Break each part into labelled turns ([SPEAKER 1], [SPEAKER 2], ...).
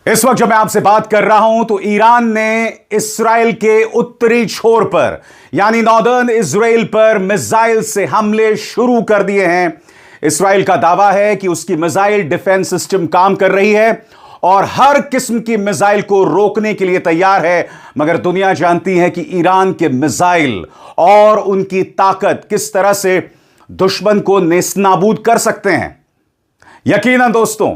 [SPEAKER 1] इस वक्त जब मैं आपसे बात कर रहा हूं तो ईरान ने इस्राएल के उत्तरी छोर पर यानी नॉर्दर्न इजराइल पर मिसाइल से हमले शुरू कर दिए हैं। इस्राएल का दावा है कि उसकी मिसाइल डिफेंस सिस्टम काम कर रही है और हर किस्म की मिसाइल को रोकने के लिए तैयार है, मगर दुनिया जानती है कि ईरान के मिसाइल और उनकी ताकत किस तरह से दुश्मन को नेस्तनाबूद कर सकते हैं। यकीनन दोस्तों,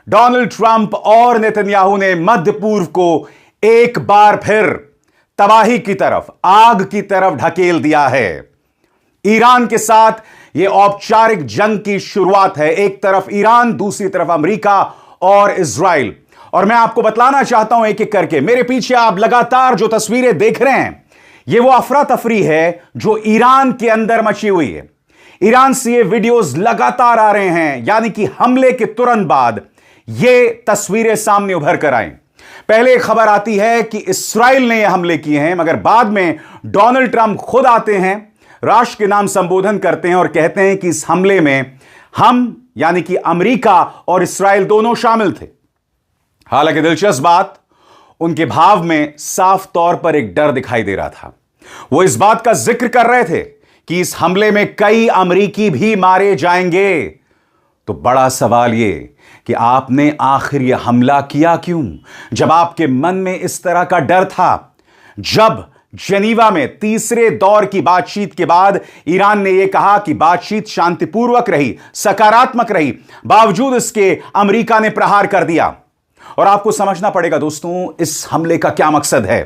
[SPEAKER 1] डोनाल्ड ट्रंप और नेतन्याहू ने मध्य पूर्व को एक बार फिर तबाही की तरफ, आग की तरफ ढकेल दिया है। ईरान के साथ यह औपचारिक जंग की शुरुआत है। एक तरफ ईरान, दूसरी तरफ अमेरिका और इजराइल। और मैं आपको बतलाना चाहता हूं एक एक करके, मेरे पीछे आप लगातार जो तस्वीरें देख रहे हैं, यह वो अफरा तफरी है जो ईरान के अंदर मची हुई है। ईरान से ये वीडियोस लगातार आ रहे हैं, यानी कि हमले के तुरंत बाद ये तस्वीरें सामने उभर कर आई। पहले खबर आती है कि इस्राएल ने ये हमले किए हैं, मगर बाद में डोनाल्ड ट्रंप खुद आते हैं, राष्ट्र के नाम संबोधन करते हैं और कहते हैं कि इस हमले में हम यानी कि अमेरिका और इस्राएल दोनों शामिल थे। हालांकि दिलचस्प बात, उनके भाव में साफ तौर पर एक डर दिखाई दे रहा था। वो इस बात का जिक्र कर रहे थे कि इस हमले में कई अमेरिकी भी मारे जाएंगे। तो बड़ा सवाल यह कि आपने आखिर यह हमला किया क्यों, जब आपके मन में इस तरह का डर था? जब जेनीवा में तीसरे दौर की बातचीत के बाद ईरान ने यह कहा कि बातचीत शांतिपूर्वक रही, सकारात्मक रही, बावजूद इसके अमेरिका ने प्रहार कर दिया। और आपको समझना पड़ेगा दोस्तों, इस हमले का क्या मकसद है।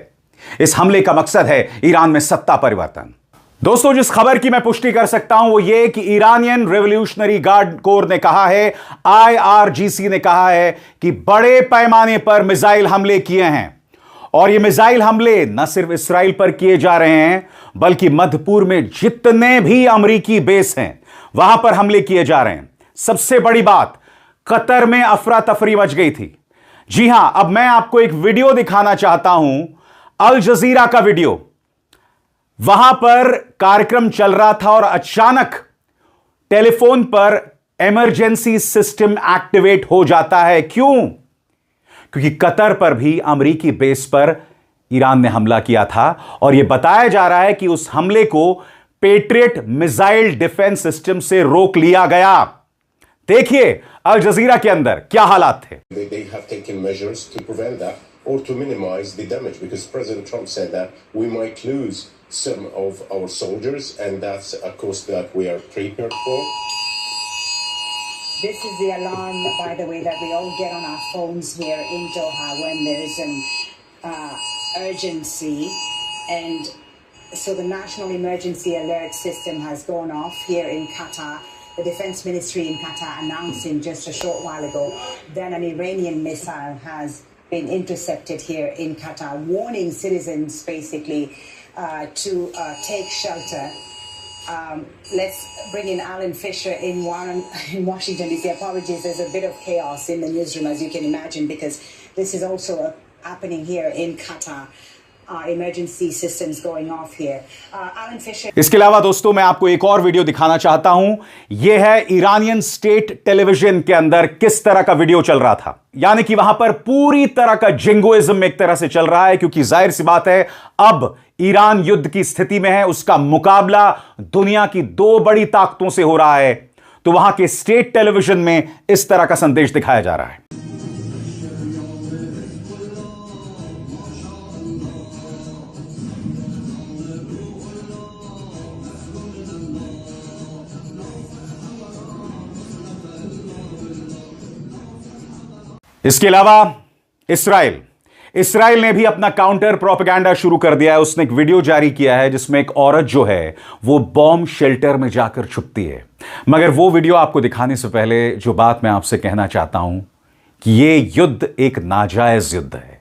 [SPEAKER 1] इस हमले का मकसद है ईरान में सत्ता परिवर्तन। दोस्तों, जिस खबर की मैं पुष्टि कर सकता हूं वो ये कि ईरानियन रेवोल्यूशनरी गार्ड कोर ने कहा है, IRGC ने कहा है कि बड़े पैमाने पर मिसाइल हमले किए हैं। और ये मिसाइल हमले न सिर्फ इस्राएल पर किए जा रहे हैं, बल्कि मध्य पूर्व में जितने भी अमेरिकी बेस हैं वहां पर हमले किए जा रहे हैं। सबसे बड़ी बात, कतर में अफरा तफरी मच गई थी। जी हां, अब मैं आपको एक वीडियो दिखाना चाहता हूं, अल जजीरा का वीडियो। वहां पर कार्यक्रम चल रहा था और अचानक टेलीफोन पर इमरजेंसी सिस्टम एक्टिवेट हो जाता है। क्यों? क्योंकि कतर पर भी अमेरिकी बेस पर ईरान ने हमला किया था और यह बताया जा रहा है कि उस हमले को पेट्रियट मिसाइल डिफेंस सिस्टम से रोक लिया गया। देखिए अल जजीरा के अंदर क्या हालात थे।
[SPEAKER 2] Or to minimize the damage, because President Trump said that we might lose some of our soldiers, and that's a cost that we are prepared for.
[SPEAKER 3] This is the alarm, by the way, that we all get on our phones here in Doha when there is an urgency. And so the National Emergency Alert System has gone off here in Qatar. The Defense Ministry in Qatar announcing just a short while ago that an Iranian missile has been intercepted here in Qatar, warning citizens basically to take shelter. Let's bring in Alan Fisher in Washington DC. Apologies, there's a bit of chaos in the newsroom, as you can imagine, because this is also happening here in Qatar. Emergency systems going off here. Alan Fisher.
[SPEAKER 1] इसके अलावा दोस्तों, मैं आपको एक और video दिखाना चाहता हूं। यह है ईरानियन स्टेट टेलीविजन के अंदर किस तरह का वीडियो चल रहा था। यानी कि वहां पर पूरी तरह का जिंगोइज्म एक तरह से चल रहा है, क्योंकि जाहिर सी बात है अब ईरान युद्ध की स्थिति में है। उसका मुकाबला दुनिया की दो बड़ी ताकतों से हो रहा है। तो वहां के स्टेट टेलीविजन में इस तरह का संदेश दिखाया जा रहा है। इसके अलावा इसराइल ने भी अपना काउंटर प्रोपेगेंडा शुरू कर दिया है। उसने एक वीडियो जारी किया है जिसमें एक औरत जो है वो बॉम्ब शेल्टर में जाकर छुपती है। मगर वो वीडियो आपको दिखाने से पहले जो बात मैं आपसे कहना चाहता हूं कि ये युद्ध एक नाजायज युद्ध है,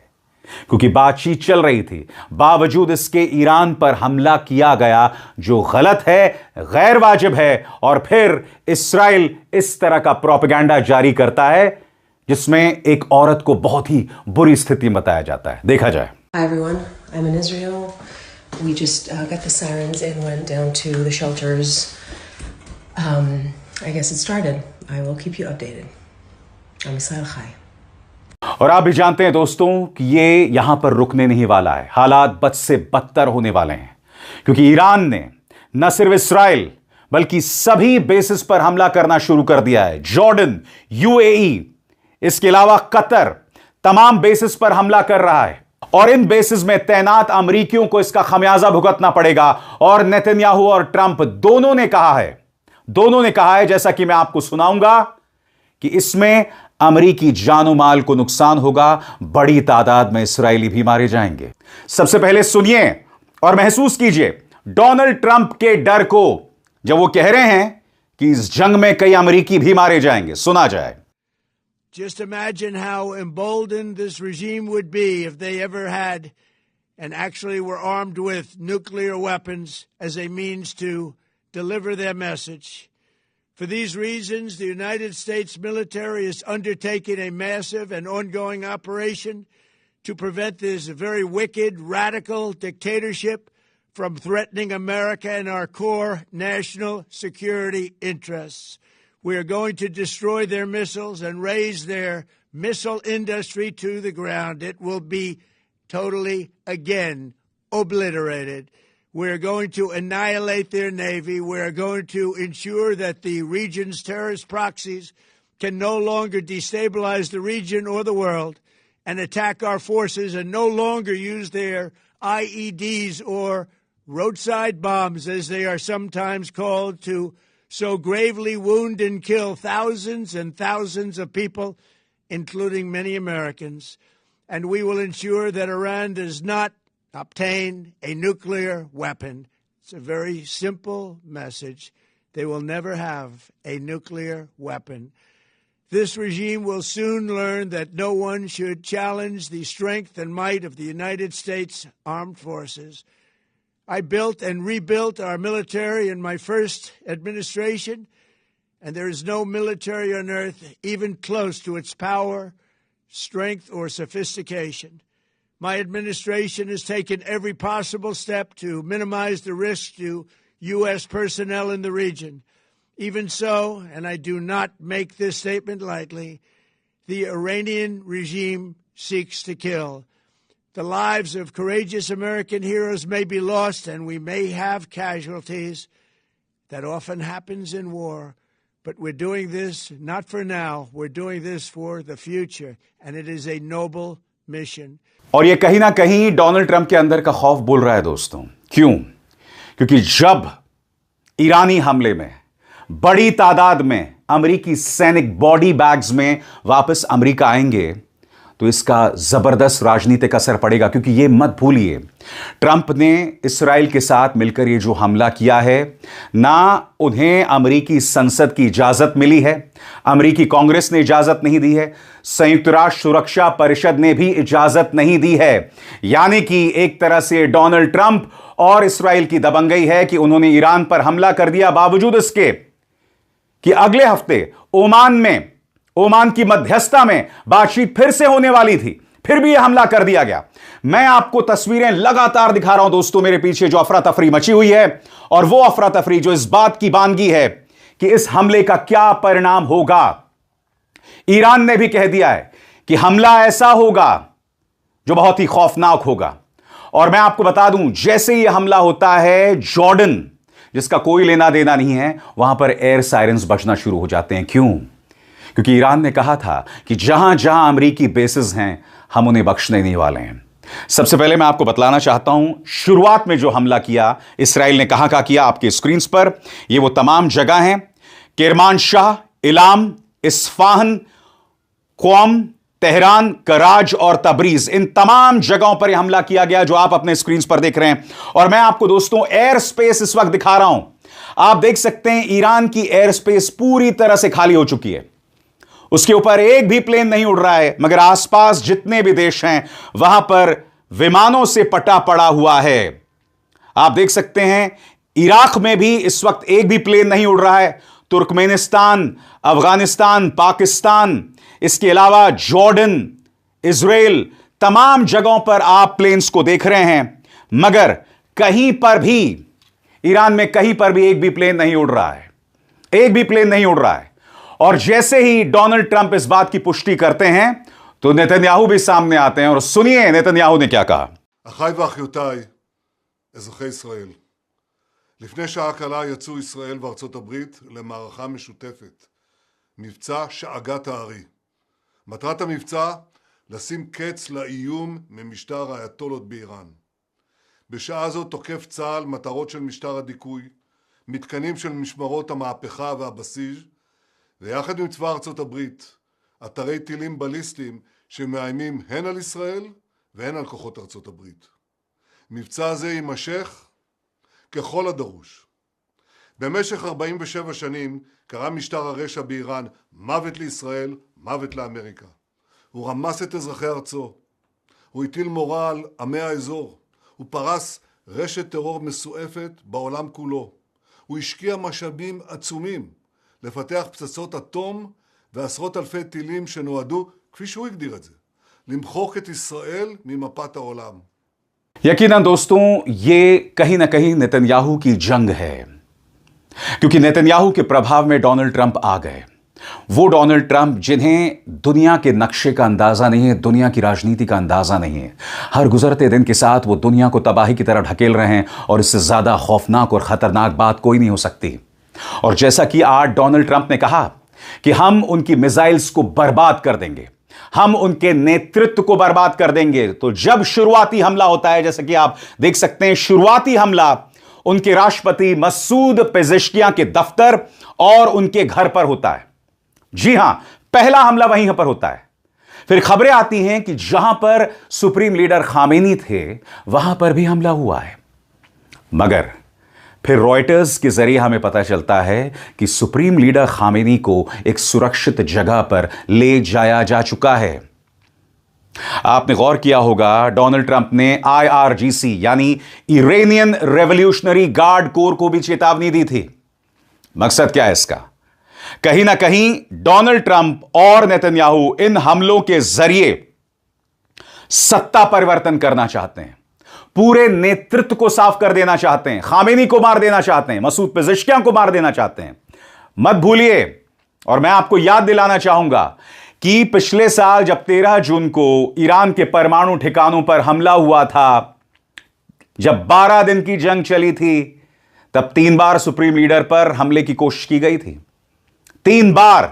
[SPEAKER 1] क्योंकि बातचीत चल रही थी, बावजूद इसके ईरान पर हमला किया गया, जो गलत है, गैर वाजिब है। और फिर इसराइल इस तरह का प्रोपेगेंडा जारी करता है जिसमें एक औरत को बहुत ही बुरी स्थिति में बताया जाता है। देखा जाए।
[SPEAKER 4] Hi everyone, I'm in Israel. We just got the sirens and went down to the shelters. I guess it started. I will keep you updated. I'm Israel Chai.
[SPEAKER 1] और आप भी जानते हैं दोस्तों कि ये यहां पर रुकने नहीं वाला है, हालात बद से बदतर होने वाले हैं, क्योंकि ईरान ने न सिर्फ इस्राइल बल्कि सभी बेसिस पर हमला करना शुरू कर दिया है। जॉर्डन, यूएई, इसके अलावा कतर तमाम बेसिस पर हमला कर रहा है और इन बेसिस में तैनात अमेरिकियों को इसका खमियाजा भुगतना पड़ेगा। और नेतन्याहू और ट्रंप दोनों ने कहा है, जैसा कि मैं आपको सुनाऊंगा, कि इसमें अमेरिकी जानो माल को नुकसान होगा, बड़ी तादाद में इस्राएली भी मारे जाएंगे। सबसे पहले सुनिए और महसूस कीजिए डोनाल्ड ट्रंप के डर को, जब वो कह रहे हैं कि इस जंग में कई अमेरिकी भी मारे जाएंगे। सुना जाए।
[SPEAKER 5] Just imagine how emboldened this regime would be if they ever had and actually were armed with nuclear weapons as a means to deliver their message. For these reasons, the United States military is undertaking a massive and ongoing operation to prevent this very wicked, radical dictatorship from threatening America and our core national security interests. We are going to destroy their missiles and raise their missile industry to the ground. It will be totally, again, obliterated. We're going to annihilate their Navy. We're going to ensure that the region's terrorist proxies can no longer destabilize the region or the world and attack our forces and no longer use their IEDs or roadside bombs, as they are sometimes called, to so gravely wound and kill thousands and thousands of people, including many Americans. And we will ensure that Iran does not obtain a nuclear weapon. It's a very simple message. They will never have a nuclear weapon. This regime will soon learn that no one should challenge the strength and might of the United States Armed Forces. I built and rebuilt our military in my first administration, and there is no military on earth even close to its power, strength, or sophistication. My administration has taken every possible step to minimize the risk to U.S. personnel in the region. Even so, and I do not make this statement lightly, the Iranian regime seeks to kill. The lives of courageous American heroes may be lost, and we may have casualties. That often happens in war. But we're doing this not for now. We're doing this for the future, and it is a noble mission.
[SPEAKER 1] और ये कहीं ना कहीं Donald Trump के अंदर का खौफ बोल रहा है दोस्तों। क्यों? क्योंकि जब ईरानी हमले में बड़ी तादाद में अमेरिकी सैनिक बॉडी बैग्स में वापस अमेरिका आएंगे तो इसका जबरदस्त राजनीतिक असर पड़ेगा। क्योंकि यह मत भूलिए, ट्रंप ने इस्राएल के साथ मिलकर यह जो हमला किया है, ना उन्हें अमेरिकी संसद की इजाजत मिली है, अमेरिकी कांग्रेस ने इजाजत नहीं दी है, संयुक्त राष्ट्र सुरक्षा परिषद ने भी इजाजत नहीं दी है। यानी कि एक तरह से डोनाल्ड ट्रंप और इस्राएल की दबंगई है कि उन्होंने ईरान पर हमला कर दिया, बावजूद इसके कि अगले हफ्ते ओमान की मध्यस्थता में बातचीत फिर से होने वाली थी, फिर भी यह हमला कर दिया गया। मैं आपको तस्वीरें लगातार दिखा रहा हूं दोस्तों, मेरे पीछे जो अफरा तफरी मची हुई है, और वो अफरा तफरी जो इस बात की बानगी है कि इस हमले का क्या परिणाम होगा। ईरान ने भी कह दिया है कि हमला ऐसा होगा जो बहुत ही खौफनाक होगा। और मैं आपको बता दूं, जैसे यह हमला होता है, जॉर्डन जिसका कोई लेना देना नहीं है, वहां पर एयर सायरन्स बजना शुरू हो जाते हैं। क्यों? क्योंकि ईरान ने कहा था कि जहां जहां अमेरिकी बेसिस हैं, हम उन्हें बख्शने नहीं वाले हैं। सबसे पहले मैं आपको बतलाना चाहता हूं, शुरुआत में जो हमला किया इस्राएल ने कहां किया, आपके स्क्रीन पर ये वो तमाम जगह हैं, किरमानशाह, इलाम, इस्फाहन, क्वाम, तेहरान, कराज और तबरीज, इन तमाम जगहों पर यह हमला किया गया जो आप अपने स्क्रीन पर देख रहे हैं। और मैं आपको दोस्तों एयर स्पेस इस वक्त दिखा रहा हूं। आप देख सकते हैं ईरान की एयर स्पेस पूरी तरह से खाली हो चुकी है, उसके ऊपर एक भी प्लेन नहीं उड़ रहा है, मगर आसपास जितने भी देश हैं वहां पर विमानों से पटा पड़ा हुआ है। आप देख सकते हैं इराक में भी इस वक्त एक भी प्लेन नहीं उड़ रहा है, तुर्कमेनिस्तान, अफगानिस्तान, पाकिस्तान, इसके अलावा जॉर्डन, इजराइल, तमाम जगहों पर आप प्लेन्स को देख रहे हैं, मगर कहीं पर भी ईरान में कहीं पर भी एक भी प्लेन नहीं उड़ रहा है, एक भी प्लेन नहीं उड़ रहा है। और जैसे ही डोनाल्ड ट्रंप इस बात की पुष्टि करते हैं तो नेतन्याहू भी सामने आते हैं और सुनिए नेतन्याहू ने क्या कहा।
[SPEAKER 6] אחיי ואחיותיי, אזרחי ישראל, לפני שעה קלה יצאו ישראל וארצות הברית למערכה משותפת, מבצע שאגת הארי. מטרת המבצע, לשים קץ לאיום ממשטר האייתולות באיראן. בשעה זו תוקף צה"ל מטרות של משטר הדיכוי, מתקנים של משמרות המהפכה והבסיס, ויחד עם צבא ארצות הברית, אתרי טילים בליסטיים שמאיימים הן על ישראל והן על כוחות ארצות הברית. מבצע זה יימשך ככל הדרוש. במשך 47 שנים קרא משטר הרשע באיראן מוות לישראל, מוות לאמריקה. הוא רמס את אזרחי ארצו. הוא הטיל מורא על עמי האזור. הוא פרס רשת טרור מסועפת בעולם כולו. הוא השקיע משאבים עצומים לפתח פצצות אטום ועשרות אלפי טילים שנועדו, כפי שהוא הגדיר את זה, למחוק את ישראל ממפת העולם.
[SPEAKER 1] यकीनन दोस्तों, ये कहीं ना कहीं नेतन्याहू की जंग है, क्योंकि नेतन्याहू के प्रभाव में डोनाल्ड ट्रंप आ गए। वो डोनाल्ड ट्रंप जिन्हें दुनिया के नक्शे का अंदाजा नहीं है, दुनिया की राजनीति का अंदाजा नहीं है। हर गुजरते दिन के साथ वो दुनिया को तबाही की तरह ढकेल रहे हैं और इससे ज्यादा खौफनाक और खतरनाक बात कोई नहीं हो सकती। और जैसा कि आज डोनाल्ड ट्रंप ने कहा कि हम उनकी मिसाइल्स को बर्बाद कर देंगे, हम उनके नेतृत्व को बर्बाद कर देंगे। तो जब शुरुआती हमला होता है, जैसे कि आप देख सकते हैं, शुरुआती हमला उनके राष्ट्रपति मसूद पेजेश्कियां के दफ्तर और उनके घर पर होता है। जी हां, पहला हमला वहीं पर होता है। फिर खबरें आती हैं कि जहां पर सुप्रीम लीडर खामेनी थे वहां पर भी हमला हुआ है, मगर फिर रॉयटर्स के जरिए हमें पता चलता है कि सुप्रीम लीडर खामेनी को एक सुरक्षित जगह पर ले जाया जा चुका है। आपने गौर किया होगा, डोनाल्ड ट्रंप ने IRGC यानी इरानियन रेवोल्यूशनरी गार्ड कोर को भी चेतावनी दी थी। मकसद क्या है इसका? कहीं ना कहीं डोनाल्ड ट्रंप और नेतन्याहू इन हमलों के जरिए सत्ता परिवर्तन करना चाहते हैं, पूरे नेतृत्व को साफ कर देना चाहते हैं, खामेनी को मार देना चाहते हैं, मसूद पेजेश्कियां को मार देना चाहते हैं। मत भूलिए, और मैं आपको याद दिलाना चाहूंगा कि पिछले साल जब 13 जून को ईरान के परमाणु ठिकानों पर हमला हुआ था, जब 12 दिन की जंग चली थी, तब 3 बार सुप्रीम लीडर पर हमले की कोशिश की गई थी, 3 बार,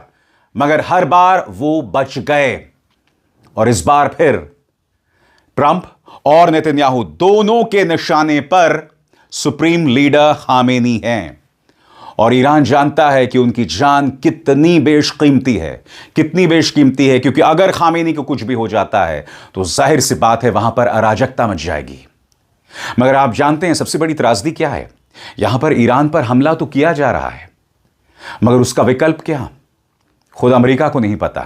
[SPEAKER 1] मगर हर बार वो बच गए। और इस बार फिर ट्रंप और नेतन्याहू दोनों के निशाने पर सुप्रीम लीडर खामेनी हैं। और ईरान जानता है कि उनकी जान कितनी बेशकीमती है, कितनी बेशकीमती है, क्योंकि अगर खामेनी को कुछ भी हो जाता है तो जाहिर सी बात है वहां पर अराजकता मच जाएगी। मगर आप जानते हैं सबसे बड़ी त्रासदी क्या है? यहां पर ईरान पर हमला तो किया जा रहा है, मगर उसका विकल्प क्या? खुद अमेरिका को नहीं पता,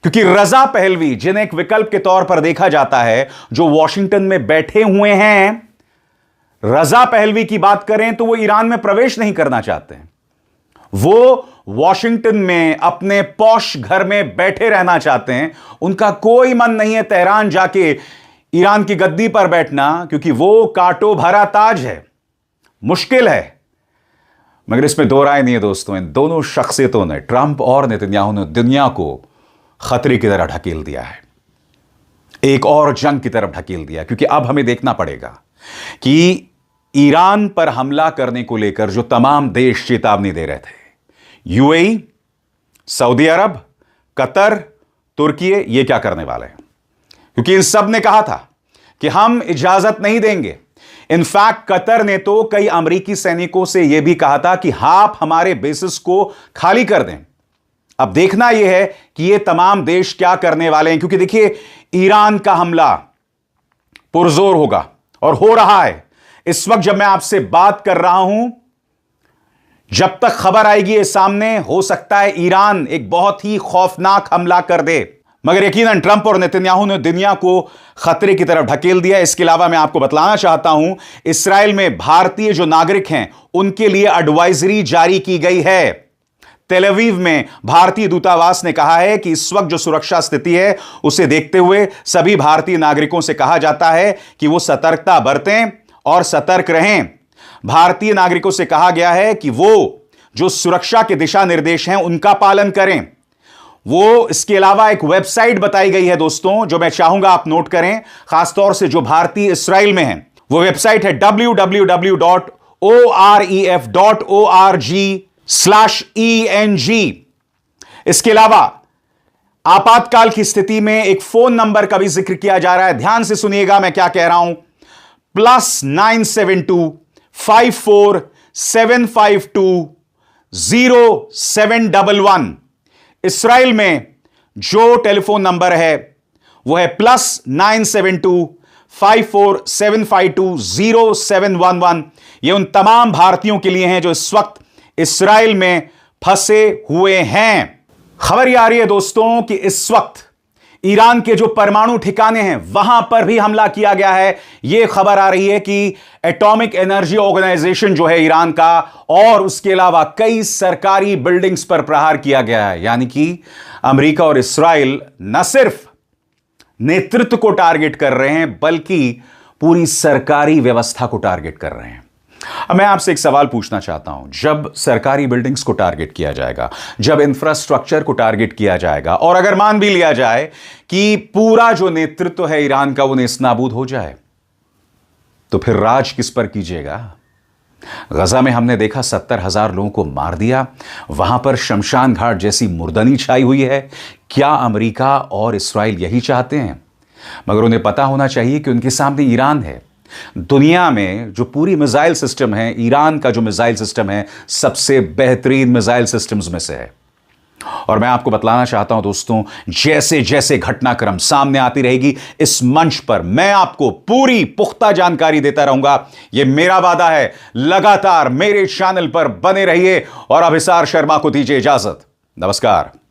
[SPEAKER 1] क्योंकि रजा पहलवी, जिन्हें एक विकल्प के तौर पर देखा जाता है, जो वॉशिंगटन में बैठे हुए हैं, रजा पहलवी की बात करें तो वो ईरान में प्रवेश नहीं करना चाहते हैं। वो वॉशिंगटन में अपने पॉश घर में बैठे रहना चाहते हैं। उनका कोई मन नहीं है तेहरान जाके ईरान की गद्दी पर बैठना, क्योंकि वो कांटो भरा ताज है, मुश्किल है। मगर इसमें दो राय नहीं है दोस्तों, इन दोनों शख्सियतों ने, ट्रंप और नेतन्याहू ने, दुनिया को खतरे की तरह ढकेल दिया है, एक और जंग की तरफ ढकेल दिया। क्योंकि अब हमें देखना पड़ेगा कि ईरान पर हमला करने को लेकर जो तमाम देश चेतावनी दे रहे थे, UAE, सऊदी अरब, कतर, तुर्की, ये क्या करने वाले हैं? क्योंकि इन सब ने कहा था कि हम इजाजत नहीं देंगे। इनफैक्ट कतर ने तो कई अमेरिकी सैनिकों से यह भी कहा था कि आप हमारे बेसिस को खाली कर दें। अब देखना यह है कि ये तमाम देश क्या करने वाले हैं, क्योंकि देखिए ईरान का हमला पुरजोर होगा और हो रहा है। इस वक्त जब मैं आपसे बात कर रहा हूं, जब तक खबर आएगी ये सामने, हो सकता है ईरान एक बहुत ही खौफनाक हमला कर दे। मगर यकीनन ट्रंप और नेतन्याहू ने दुनिया को खतरे की तरफ ढकेल दिया। इसके अलावा मैं आपको बतलाना चाहता हूं, इस्राएल में भारतीय जो नागरिक हैं उनके लिए एडवाइजरी जारी की गई है। तेल अवीव में भारतीय दूतावास ने कहा है कि इस वक्त जो सुरक्षा स्थिति है उसे देखते हुए सभी भारतीय नागरिकों से कहा जाता है कि वो सतर्कता बरतें और सतर्क रहें। भारतीय नागरिकों से कहा गया है कि वो जो सुरक्षा के दिशा निर्देश हैं उनका पालन करें। वो इसके अलावा एक वेबसाइट बताई गई है दोस्तों, जो मैं चाहूंगा आप नोट करें, खासतौर से जो भारतीय इस्राएल में हैं। वो वेबसाइट है www.oref.org/ENG। इसके अलावा आपातकाल की स्थिति में एक फोन नंबर का भी जिक्र किया जा रहा है। ध्यान से सुनिएगा मैं क्या कह रहा हूं। +972 54 752 0711। इस्राएल में जो टेलीफोन नंबर है वो है +972 54 752 0711। ये उन तमाम भारतीयों के लिए हैं जो इस वक्त इस्राएल में फंसे हुए हैं। खबर यह आ रही है दोस्तों कि इस वक्त ईरान के जो परमाणु ठिकाने हैं वहां पर भी हमला किया गया है। यह खबर आ रही है कि एटॉमिक एनर्जी ऑर्गेनाइजेशन जो है ईरान का, और उसके अलावा कई सरकारी बिल्डिंग्स पर प्रहार किया गया है। यानी कि अमेरिका और इस्राएल न सिर्फ नेतृत्व को टारगेट कर रहे हैं बल्कि पूरी सरकारी व्यवस्था को टारगेट कर रहे हैं। अब मैं आपसे एक सवाल पूछना चाहता हूं, जब सरकारी बिल्डिंग्स को टारगेट किया जाएगा, जब इंफ्रास्ट्रक्चर को टारगेट किया जाएगा, और अगर मान भी लिया जाए कि पूरा जो नेतृत्व है ईरान का वो नेस्तनाबूद हो जाए, तो फिर राज किस पर कीजिएगा? गजा में हमने देखा 70,000 लोगों को मार दिया, वहां पर शमशान घाट जैसी मुर्दनी छाई हुई है। क्या अमेरिका और इस्राएल यही चाहते हैं? मगर उन्हें पता होना चाहिए कि उनके सामने ईरान है। दुनिया में जो पूरी मिसाइल सिस्टम है, ईरान का जो मिसाइल सिस्टम है सबसे बेहतरीन मिसाइल सिस्टम्स में से है। और मैं आपको बतलाना चाहता हूं दोस्तों, जैसे जैसे घटनाक्रम सामने आती रहेगी इस मंच पर मैं आपको पूरी पुख्ता जानकारी देता रहूंगा। यह मेरा वादा है। लगातार मेरे चैनल पर बने रहिए और अभिसार शर्मा को दीजिए इजाजत। नमस्कार।